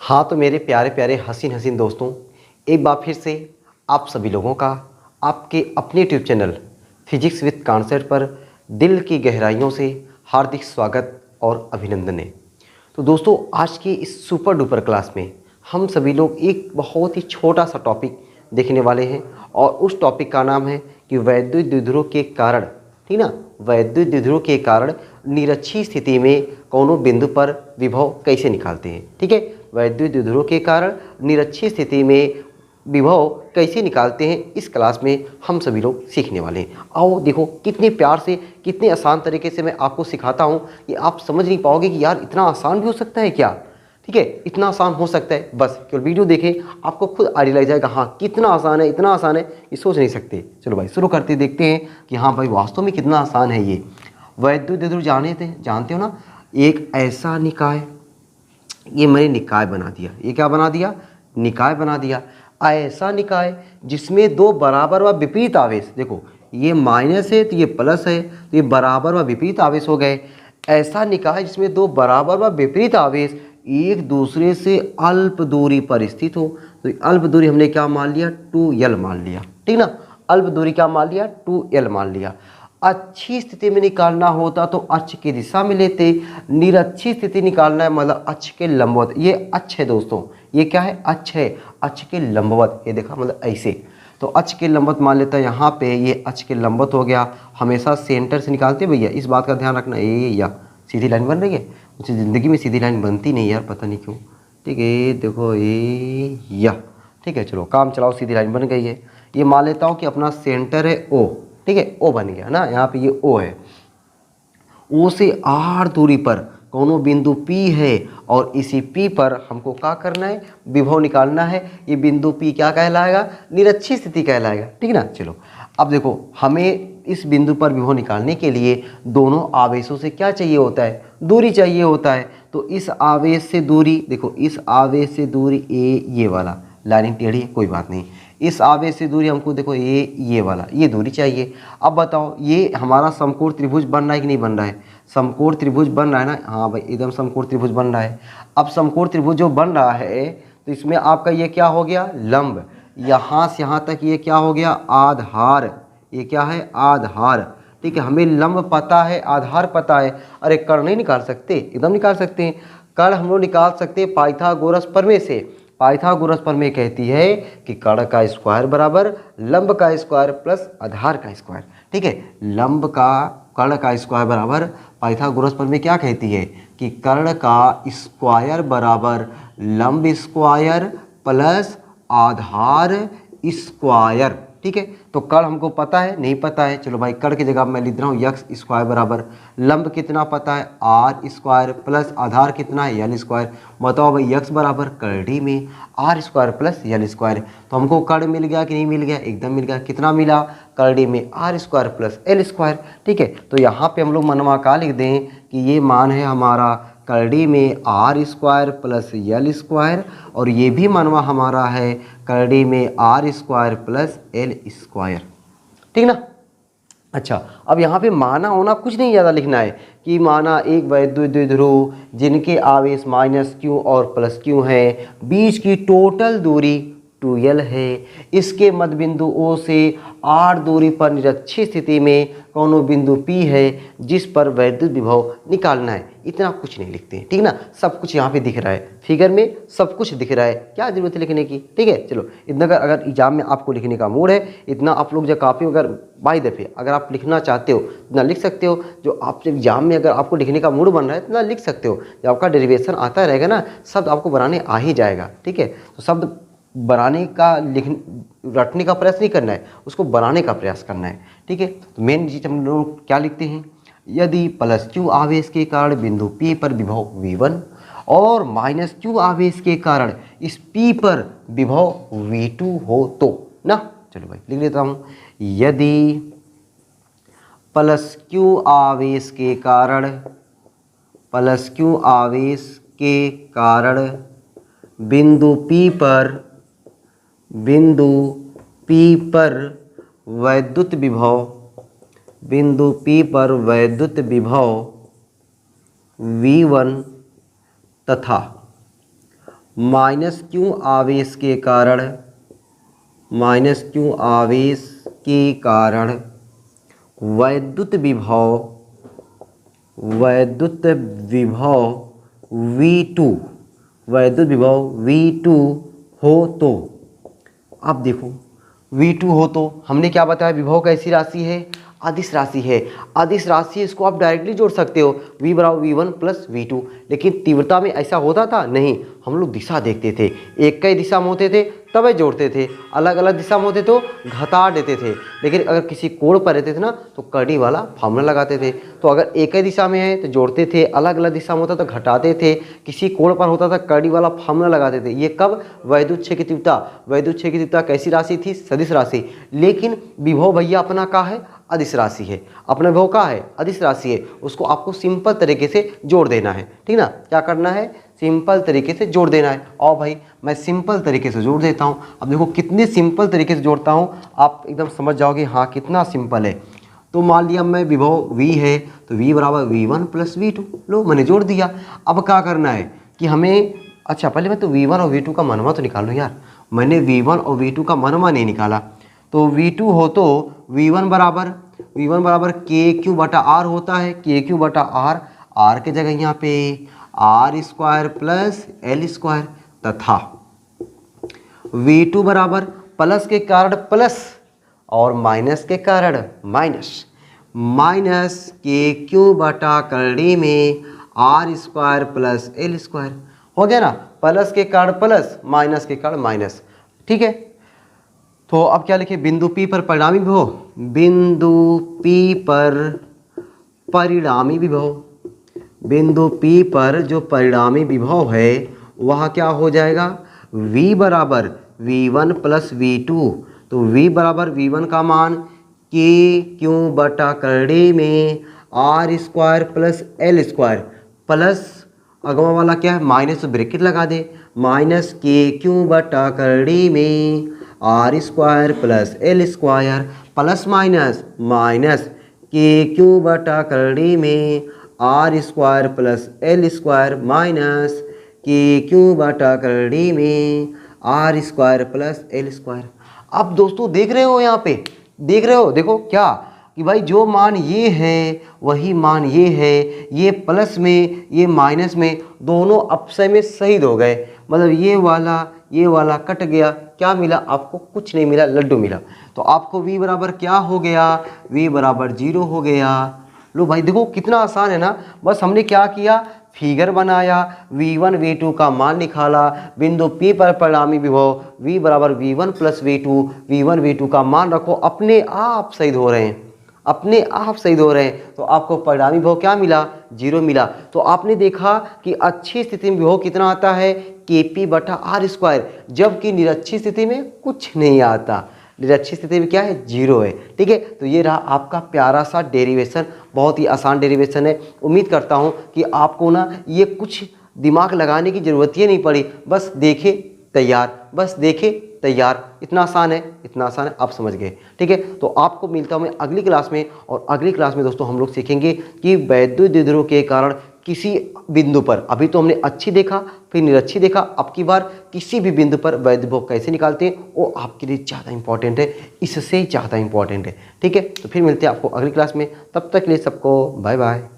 हाँ तो मेरे प्यारे प्यारे हसीन हसीन दोस्तों, एक बार फिर से आप सभी लोगों का आपके अपने YouTube channel physics with concept पर दिल की गहराइयों से हार्दिक स्वागत और अभिनंदन है। तो दोस्तों, आज की इस सुपर डुपर क्लास में हम सभी लोग एक बहुत ही छोटा सा टॉपिक देखने वाले हैं और उस टॉपिक का नाम है कि वैद्युत द्विध्रुव के कारण, ठीक ना, वैद्युत द्विध्रुव के कारण निरक्षीय स्थिति में कोनो बिंदु पर विभव कैसे निकालते हैं। ठीक है, वैद्युत द्विध्रुव के कारण निरक्षीय स्थिति में विभव कैसे निकालते हैं, इस क्लास में हम सभी लोग सीखने वाले हैं। आओ देखो कितने प्यार से, कितने आसान तरीके से मैं आपको सिखाता हूं कि आप समझ नहीं पाओगे कि यार इतना आसान भी हो सकता है क्या। ठीक है, इतना आसान हो सकता है, बस केवल वीडियो देखें आपको खुद आइडिया लग जाएगा। हाँ, कितना आसान है, इतना आसान है ये सोच नहीं सकते। चलो भाई शुरू करते देखते हैं कि हाँ भाई वास्तव में कितना आसान है ये। वैद्युत द्विध्रुव जानते हो ना, एक ऐसा निकाय, ये मैंने निकाय बना दिया, ये क्या बना दिया, निकाय बना दिया। ऐसा निकाय जिसमें दो बराबर व विपरीत आवेश, देखो ये माइनस है तो ये प्लस है, तो ये बराबर व विपरीत आवेश हो गए। ऐसा निकाय जिसमें दो बराबर व विपरीत आवेश एक दूसरे से अल्प दूरी पर स्थित हो, तो अल्प दूरी हमने क्या मान लिया, 2l मान लिया। ठीक ना, अल्प दूरी क्या मान लिया, 2l मान लिया। अच्छी स्थिति में निकालना होता तो अक्ष की दिशा में लेते, निरक्षी स्थिति निकालना है मतलब अक्ष के लंबवत। ये अक्ष है दोस्तों, ये क्या है, अक्ष है, अक्ष के लंबवत। ये देखा मतलब ऐसे, तो अक्ष के लंबवत मान लेता है यहाँ पे, ये अक्ष के लंबवत हो गया। हमेशा सेंटर से निकालते भैया, इस बात का ध्यान रखना। ये या सीधी लाइन बन रही है, मुझे ज़िंदगी में सीधी लाइन बनती नहीं यार, पता नहीं क्यों। ठीक है, देखो ये या, ठीक है चलो काम चलाओ, सीधी लाइन बन गई है। ये मान लेता हूँ कि अपना सेंटर है O, ठीक है, O बन गया ना, यहाँ पे ये O है। O से R दूरी पर कोनो बिंदु P है और इसी P पर हमको क्या करना है, विभव निकालना है। ये बिंदु P क्या कहलाएगा, निरक्षीय स्थिति कहलाएगा। ठीक ना, चलो अब देखो हमें इस बिंदु पर विभव निकालने के लिए दोनों आवेशों से क्या चाहिए होता है, दूरी चाहिए होता है। तो इस आवेश से दूरी, देखो इस आवेश से दूरी A, ये वाला लाइनिंग टेढ़ी है कोई बात नहीं, इस आवेश से दूरी हमको देखो ये वाला, ये दूरी चाहिए। अब बताओ ये हमारा समकोण त्रिभुज बन रहा है कि नहीं बन रहा है, समकोण त्रिभुज बन रहा है ना, हाँ भाई एकदम समकोण त्रिभुज बन रहा है। अब समकोण त्रिभुज जो बन रहा है तो इसमें आपका ये क्या हो गया, लंब, यहाँ से यहाँ तक ये क्या हो गया, आधार, ये क्या है, आधार। ठीक है, हमें लंब पता है, आधार पता है। अरे कर्ण नहीं निकाल सकते, एकदम निकाल सकते हैं। कर्ण हम लोग निकाल सकते हैं पाइथागोरस प्रमेय से। पाइथागोरस प्रमेय कहती है कि कर्ण का स्क्वायर बराबर लंब का स्क्वायर प्लस आधार का स्क्वायर। ठीक है, लंब का कर्ण का स्क्वायर बराबर, पाइथागोरस प्रमेय क्या कहती है कि कर्ण का स्क्वायर बराबर लंब स्क्वायर प्लस आधार स्क्वायर। ठीक है, तो कर्ण हमको पता है, नहीं पता है, चलो भाई कर्ण की जगह मैं लिख रहा हूँ यक्स स्क्वायर बराबर लंब कितना पता है, आर स्क्वायर प्लस आधार कितना है, यल स्क्वायर। बताओ भाई यक्स बराबर करड़ी में R square plus L square. तो हमको कर्ण मिल गया कि नहीं मिल गया, एकदम मिल गया। कितना मिला, करड़ी में R square plus L square. ठीक है, तो यहाँ पे हम लोग मनवा का लिख दें कि ये मान है हमारा करड़ी में R square plus L square, और ये भी मनवा हमारा है करड़ी में R square plus L square. ठीक ना, अच्छा अब यहाँ पे माना होना कुछ नहीं ज़्यादा लिखना है कि माना एक वैद्युत द्विध्रुव जिनके आवेश -q और +q है, बीच की टोटल दूरी 2l है, इसके मध्य बिंदु O से R दूरी पर निरक्षीय स्थिति में कोनो बिंदु P है जिस पर वैद्युत विभव निकालना है। इतना कुछ नहीं लिखते हैं, ठीक ना, सब कुछ यहाँ पे दिख रहा है, फिगर में सब कुछ दिख रहा है, क्या जरूरत है लिखने की। ठीक है, चलो इतना अगर एग्जाम में आपको लिखने का मूड है, इतना आप लोग जब काफ़ी अगर बाई दफ़े अगर आप लिखना चाहते हो इतना लिख सकते हो। जो आप एग्जाम में अगर आपको लिखने का मूड बन रहा है इतना लिख सकते हो। जब आपका डेरिवेशन आता रहेगा ना, शब्द आपको बनाने आ ही जाएगा। ठीक है, तो शब्द बनाने का रटने का प्रयास नहीं करना है, उसको बनाने का प्रयास करना है। ठीक है, तो मेन चीज हम लोग क्या लिखते हैं, यदि +q आवेश के कारण बिंदु P पर विभव V1 और -q आवेश के कारण इस P पर विभव V2 हो तो ना। चलो भाई लिख लेता हूँ, यदि +q आवेश के कारण, +q आवेश के कारण बिंदु P पर वैद्युत विभव, बिंदु P पर वैद्युत विभव V1 तथा माइनस क्यू आवेश के कारण, माइनस क्यू आवेश के कारण वैद्युत विभव, वैद्युत विभव V2, वैद्युत विभव V2 हो तो, अब देखो V2 हो तो हमने क्या बताया, विभव कैसी राशि है, अदिश राशि है। अदिश राशि इसको आप डायरेक्टली जोड़ सकते हो, V बराबर V1 प्लस V2। लेकिन तीव्रता में ऐसा होता था नहीं, हम लोग दिशा देखते थे, एक कई दिशा में होते थे तब जोड़ते थे, अलग अलग दिशा में होते तो घटा देते थे। लेकिन अगर किसी कोण पर रहते थे ना तो कड़ी वाला फार्मूला लगाते थे। तो अगर एक ही दिशा में है तो जोड़ते थे, अलग अलग दिशा में होता तो घटाते थे, किसी कोण पर होता था कड़ी वाला फार्मूला लगाते थे। ये कब, वैद्युत क्षेत्र की तीव्रता। वैद्युत क्षेत्र की तीव्रता कैसी राशि थी, सदिश राशि। लेकिन विभव भैया अपना का है, अदिश राशि है। अपना विभव का है, अदिश राशि है। उसको आपको सिंपल तरीके से जोड़ देना है, ठीक ना। क्या करना है, सिंपल तरीके से जोड़ देना है। और भाई मैं सिंपल तरीके से जोड़ देता हूँ। अब देखो कितने सिंपल तरीके से जोड़ता हूँ, आप एकदम समझ जाओगे हाँ कितना सिंपल है। तो मान लिया मैं विभव V है तो V बराबर V1 प्लस V2, लो मैंने जोड़ दिया। अब क्या करना है कि हमें, अच्छा पहले मैं तो V1 और V2 का मनवा तो निकाल लो यार। मैंने V1 और V2 का मनवा नहीं निकाला। तो V2 हो तो V1 बराबर KQ बटा R होता है, KQ बटा R के जगह यहाँ पे R square plus L square, तथा V2 बराबर प्लस के कारण प्लस और माइनस के कारण माइनस, माइनस KQ बटा करड़ी में R square plus L square. हो गया ना, प्लस के कारण प्लस, माइनस के कारण माइनस, ठीक है। तो अब क्या लिखे, बिंदु P पर परिणामी विभव, बिंदु P पर परिणामी विभव, बिंदु P पर जो परिणामी विभव है वह क्या हो जाएगा, V बराबर V1 प्लस V2। तो V बराबर V1 का मान KQ बटा करड़ी में R square plus L square, plus अगवा वाला क्या है, माइनस ब्रैकेट लगा दे, माइनस KQ बटा करड़ी में R square plus L square, plus minus minus KQ बटा करड़ी में R square plus L square, minus KQ बटा करड़ी में R square plus L square. अब दोस्तों देख रहे हो, यहाँ पे देख रहे हो, देखो क्या कि भाई जो मान ये है वही मान ये है, ये प्लस में ये माइनस में, दोनों अपसय में शहीद हो गए। मतलब ये वाला कट गया, क्या मिला आपको, कुछ नहीं मिला, लड्डू मिला। तो आपको V बराबर क्या हो गया, V बराबर 0 हो गया। लो भाई देखो कितना आसान है ना, बस हमने क्या किया, फिगर बनाया, V1 V2 का मान निकाला, बिंदु P पर परिणामी विभव V बराबर V1 plus V2, V1 V2 का मान रखो, अपने आप शहीद हो रहे हैं, अपने आप शहीद हो रहे हैं। तो आपको परिणामी विभव क्या मिला, 0 मिला। तो आपने देखा कि अच्छी स्थिति में विभव कितना आता है, KP बटा R स्क्वायर, जबकि निरक्षी स्थिति में कुछ नहीं आता, निरक्षी स्थिति में क्या है, 0 है, ठीक है। तो ये रहा आपका प्यारा सा डेरिवेशन, बहुत ही आसान डेरिवेशन है। उम्मीद करता हूँ कि आपको ना ये कुछ दिमाग लगाने की ज़रूरत ही नहीं पड़ी, बस देखे तैयार, बस देखे तैयार, इतना आसान है, इतना आसान है, आप समझ गए, ठीक है। तो आपको मिलता हूँ मैं अगली क्लास में, और अगली क्लास में दोस्तों हम लोग सीखेंगे कि वैद्युत द्विध्रुव के कारण किसी बिंदु पर, अभी तो हमने अच्छी देखा फिर निरक्षी देखा, अब की बार किसी भी बिंदु पर वैद्युत विभव कैसे निकालते हैं वो आपके लिए ज़्यादा इंपॉर्टेंट है, इससे ज़्यादा इंपॉर्टेंट है, ठीक है। तो फिर मिलते हैं आपको अगली क्लास में, तब तक के लिए सबको बाय बाय।